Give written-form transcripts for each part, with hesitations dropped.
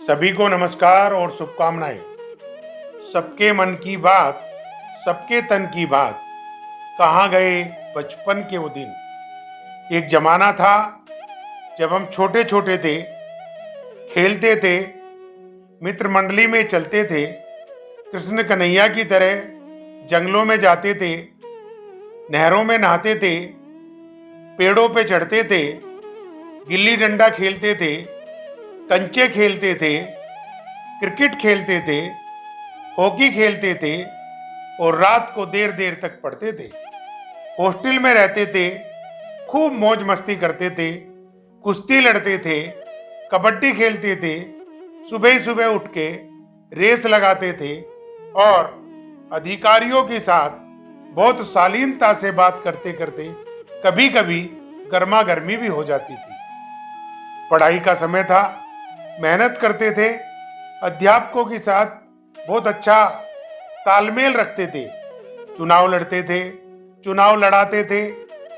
सभी को नमस्कार और शुभकामनाएं। सबके मन की बात, सबके तन की बात, कहाँ गए बचपन के वो दिन। एक जमाना था जब हम छोटे छोटे थे, खेलते थे, मित्र मंडली में चलते थे, कृष्ण कन्हैया की तरह जंगलों में जाते थे, नहरों में नहाते थे, पेड़ों पे चढ़ते थे, गिल्ली डंडा खेलते थे, कंचे खेलते थे, क्रिकेट खेलते थे, हॉकी खेलते थे और रात को देर देर तक पढ़ते थे। हॉस्टल में रहते थे, खूब मौज मस्ती करते थे, कुश्ती लड़ते थे, कबड्डी खेलते थे, सुबह सुबह उठ के रेस लगाते थे और अधिकारियों के साथ बहुत शालीनता से बात करते करते कभी कभी गर्मा गर्मी भी हो जाती थी। पढ़ाई का समय था, मेहनत करते थे, अध्यापकों के साथ बहुत अच्छा तालमेल रखते थे, चुनाव लड़ते थे, चुनाव लड़ाते थे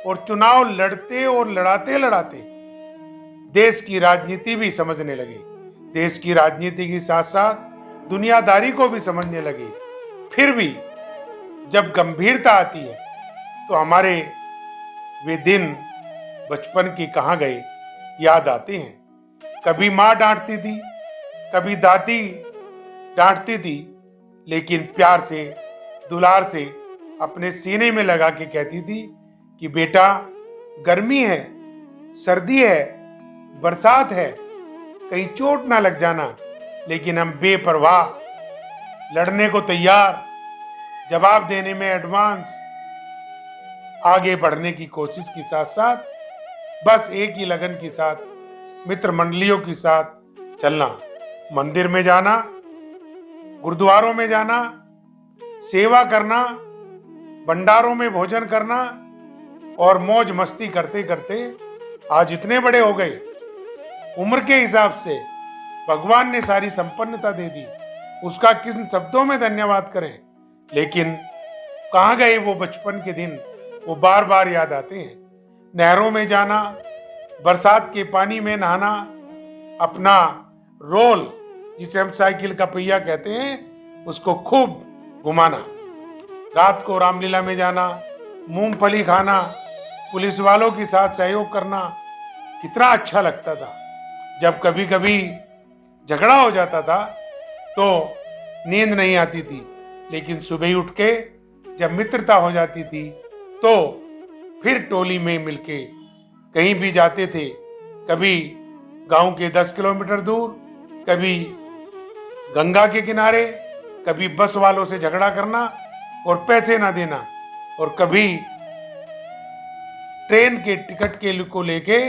और चुनाव लड़ते और लड़ाते लड़ाते देश की राजनीति भी समझने लगे। देश की राजनीति के साथ साथ दुनियादारी को भी समझने लगे। फिर भी जब गंभीरता आती है तो हमारे वे दिन बचपन के कहाँ गए याद आते हैं। कभी माँ डांटती थी, कभी दादी डांटती थी, लेकिन प्यार से, दुलार से अपने सीने में लगा के कहती थी कि बेटा, गर्मी है, सर्दी है, बरसात है, कहीं चोट ना लग जाना। लेकिन हम बेपरवाह, लड़ने को तैयार, जवाब देने में एडवांस, आगे बढ़ने की कोशिश के साथ साथ बस एक ही लगन के साथ मित्र मंडलियों के साथ चलना, मंदिर में जाना, गुरुद्वारों में जाना, सेवा करना, भंडारों में भोजन करना और मौज मस्ती करते करते आज इतने बड़े हो गए। उम्र के हिसाब से भगवान ने सारी संपन्नता दे दी, उसका किन शब्दों में धन्यवाद करें। लेकिन कहाँ गए वो बचपन के दिन, वो बार बार याद आते हैं। नहरों में जाना, बरसात के पानी में नहाना, अपना रोल जिसे हम साइकिल का पहिया कहते हैं उसको खूब घुमाना, रात को रामलीला में जाना, मूंगफली खाना, पुलिस वालों के साथ सहयोग करना कितना अच्छा लगता था। जब कभी कभी झगड़ा हो जाता था तो नींद नहीं आती थी, लेकिन सुबह उठ के जब मित्रता हो जाती थी तो फिर टोली में मिलके कहीं भी जाते थे। कभी गांव के 10 किलोमीटर दूर, कभी गंगा के किनारे, कभी बस वालों से झगड़ा करना और पैसे ना देना, और कभी ट्रेन के टिकट के को लेके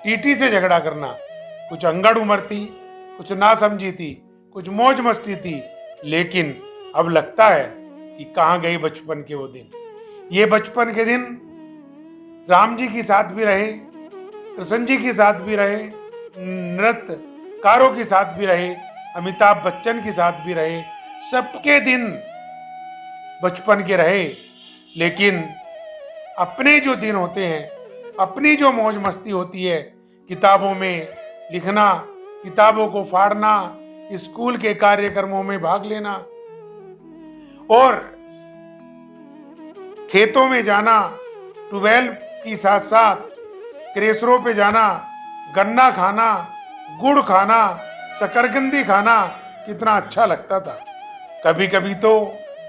टीटी से झगड़ा करना। कुछ अंगड़ उम्र थी, कुछ ना समझी थी, कुछ मौज मस्ती थी, लेकिन अब लगता है कि कहाँ गए बचपन के वो दिन। ये बचपन के दिन राम जी के साथ भी रहे, कृष्ण जी के साथ भी रहे, नृत्यकारों के साथ भी रहे, अमिताभ बच्चन के साथ भी रहे, सबके दिन बचपन के रहे। लेकिन अपने जो दिन होते हैं, अपनी जो मौज मस्ती होती है, किताबों में लिखना, किताबों को फाड़ना, स्कूल के कार्यक्रमों में भाग लेना और खेतों में जाना, ट्यूबवेल के साथ साथ क्रेशरों पे जाना, गन्ना खाना, गुड़ खाना, शकरकंदी खाना कितना अच्छा लगता था। कभी कभी तो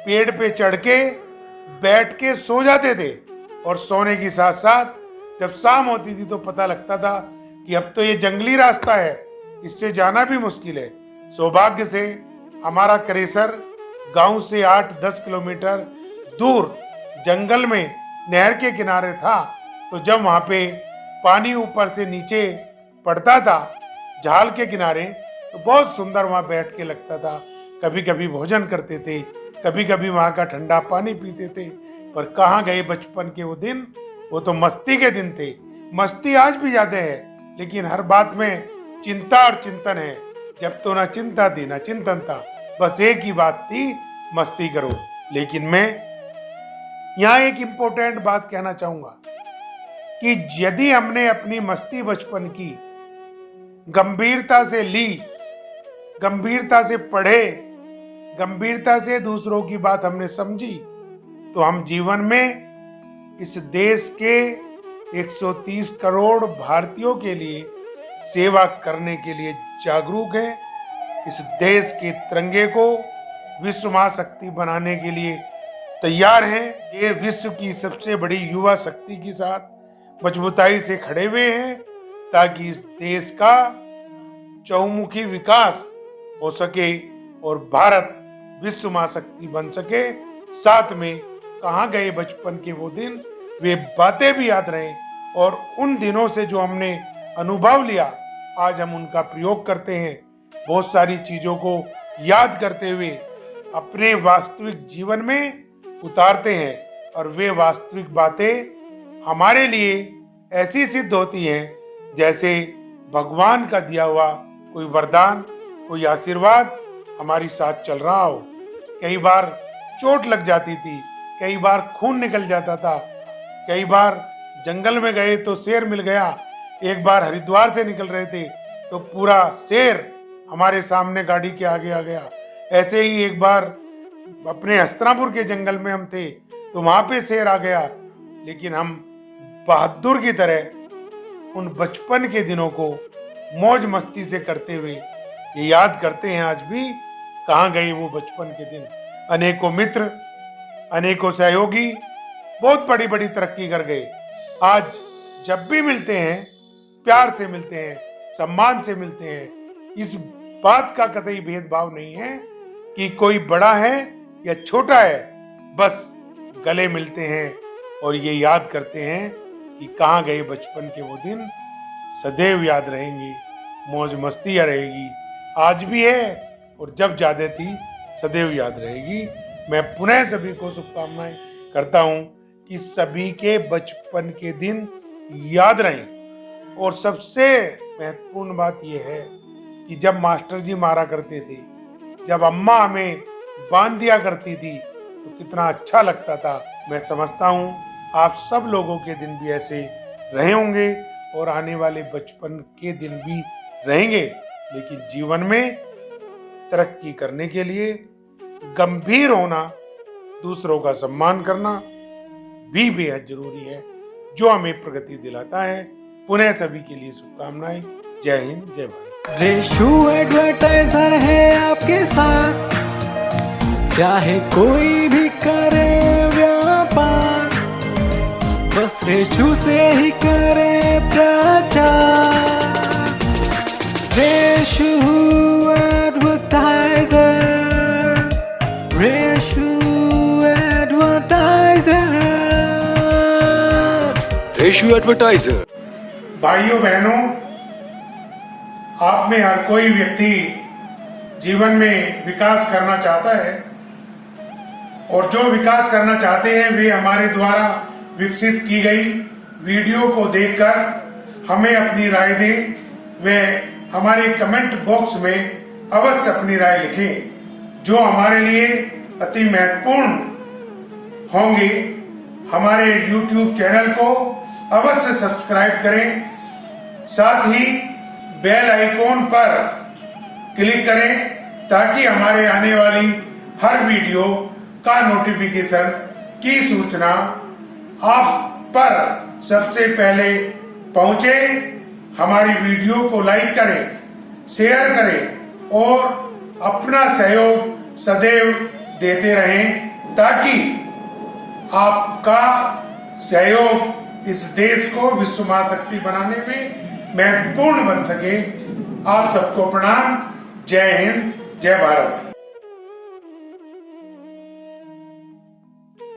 पेड़ पे चढ़ के बैठ के सो जाते थे और सोने के साथ साथ जब शाम होती थी तो पता लगता था कि अब तो ये जंगली रास्ता है, इससे जाना भी मुश्किल है। सौभाग्य से हमारा क्रेशर गांव से 8-10 किलोमीटर दूर जंगल में नहर के किनारे था, तो जब वहाँ पे पानी ऊपर से नीचे पड़ता था झाल के किनारे, तो बहुत सुंदर वहाँ बैठ के लगता था। कभी कभी भोजन करते थे, कभी कभी वहाँ का ठंडा पानी पीते थे। पर कहाँ गए बचपन के वो दिन, वो तो मस्ती के दिन थे। मस्ती आज भी ज्यादा है, लेकिन हर बात में चिंता और चिंतन है। जब तो ना चिंता थी ना चिंतन था, बस एक ही बात थी, मस्ती करो। लेकिन मैं यहाँ एक इम्पोर्टेंट बात कहना चाहूंगा कि यदि हमने अपनी मस्ती बचपन की गंभीरता से ली, गंभीरता से पढ़े, गंभीरता से दूसरों की बात हमने समझी, तो हम जीवन में इस देश के 130 करोड़ भारतीयों के लिए सेवा करने के लिए जागरूक हैं। इस देश के तिरंगे को विश्व महाशक्ति बनाने के लिए तैयार हैं। ये विश्व की सबसे बड़ी युवा शक्ति के साथ मजबूताई से खड़े हुए हैं ताकि इस देश का चहुमुखी विकास हो सके और भारत विश्व महाशक्ति बन सके। साथ में कहाँ गए बचपन के वो दिन, वे बातें भी याद रहें और उन दिनों से जो हमने अनुभव लिया आज हम उनका प्रयोग करते हैं। बहुत सारी चीज़ों को याद करते हुए अपने वास्तविक जीवन में उतारते हैं और वे वास्तविक बातें हमारे लिए ऐसी सिद्ध होती हैं जैसे भगवान का दिया हुआ कोई वरदान, कोई आशीर्वाद हमारे साथ चल रहा हो। कई बार चोट लग जाती थी, कई बार खून निकल जाता था, कई बार जंगल में गए तो शेर मिल गया, एक बार हरिद्वार से निकल रहे थे तो पूरा शेर हमारे सामने गाड़ी के आगे आ गया। ऐसे ही एक बार अपने हस्तिनापुर के जंगल में हम थे तो वहां पे शेर आ गया, लेकिन हम बहादुर की तरह उन बचपन के दिनों को मौज मस्ती से करते हुए ये याद करते हैं आज भी। कहाँ गए वो बचपन के दिन। अनेकों मित्र, अनेकों सहयोगी बहुत बड़ी बड़ी तरक्की कर गए। आज जब भी मिलते हैं प्यार से मिलते हैं, सम्मान से मिलते हैं। इस बात का कतई भेदभाव नहीं है कि कोई बड़ा है या छोटा है, बस गले मिलते हैं और ये याद करते हैं कि कहाँ गए बचपन के वो दिन। सदैव याद रहेंगे, मौज मस्ती रहेगी, आज भी है और जब ज्यादा थी सदैव याद रहेगी। मैं पुनः सभी को शुभकामनाएं करता हूं कि सभी के बचपन के दिन याद रहें। और सबसे महत्वपूर्ण बात यह है कि जब मास्टर जी मारा करते थे, जब अम्मा हमें बांध दिया करती थी तो कितना अच्छा लगता था। मैं समझता हूँ आप सब लोगों के दिन भी ऐसे रहे होंगे और आने वाले बचपन के दिन भी रहेंगे। लेकिन जीवन में तरक्की करने के लिए गंभीर होना, दूसरों का सम्मान करना भी बेहद जरूरी है, जो हमें प्रगति दिलाता है। पुनः सभी के लिए शुभकामनाएं। जय हिंद, जय भारत। रेशु एडवर्टाइजर है आपके साथ, चाहे कोई भी करे व्यापार, बस रेशु से ही करे प्रचार। Reshu advertiser, Reshu advertiser, Reshu advertiser. भाइयों बहनों, आप में हर कोई व्यक्ति जीवन में विकास करना चाहता है और जो विकास करना चाहते हैं वे हमारे द्वारा विकसित की गई वीडियो को देखकर हमें अपनी राय दें। वे हमारे कमेंट बॉक्स में अवश्य अपनी राय लिखें जो हमारे लिए अति महत्वपूर्ण होंगे। हमारे YouTube चैनल को अवश्य सब्सक्राइब करें, साथ ही बेल आइकॉन पर क्लिक करें ताकि हमारे आने वाली हर वीडियो का नोटिफिकेशन की सूचना आप पर सबसे पहले पहुंचे। हमारी वीडियो को लाइक करें, शेयर करें और अपना सहयोग सदैव देते रहें ताकि आपका सहयोग इस देश को विश्व महाशक्ति बनाने में महत्वपूर्ण बन सके। आप सबको प्रणाम। जय हिंद, जय भारत।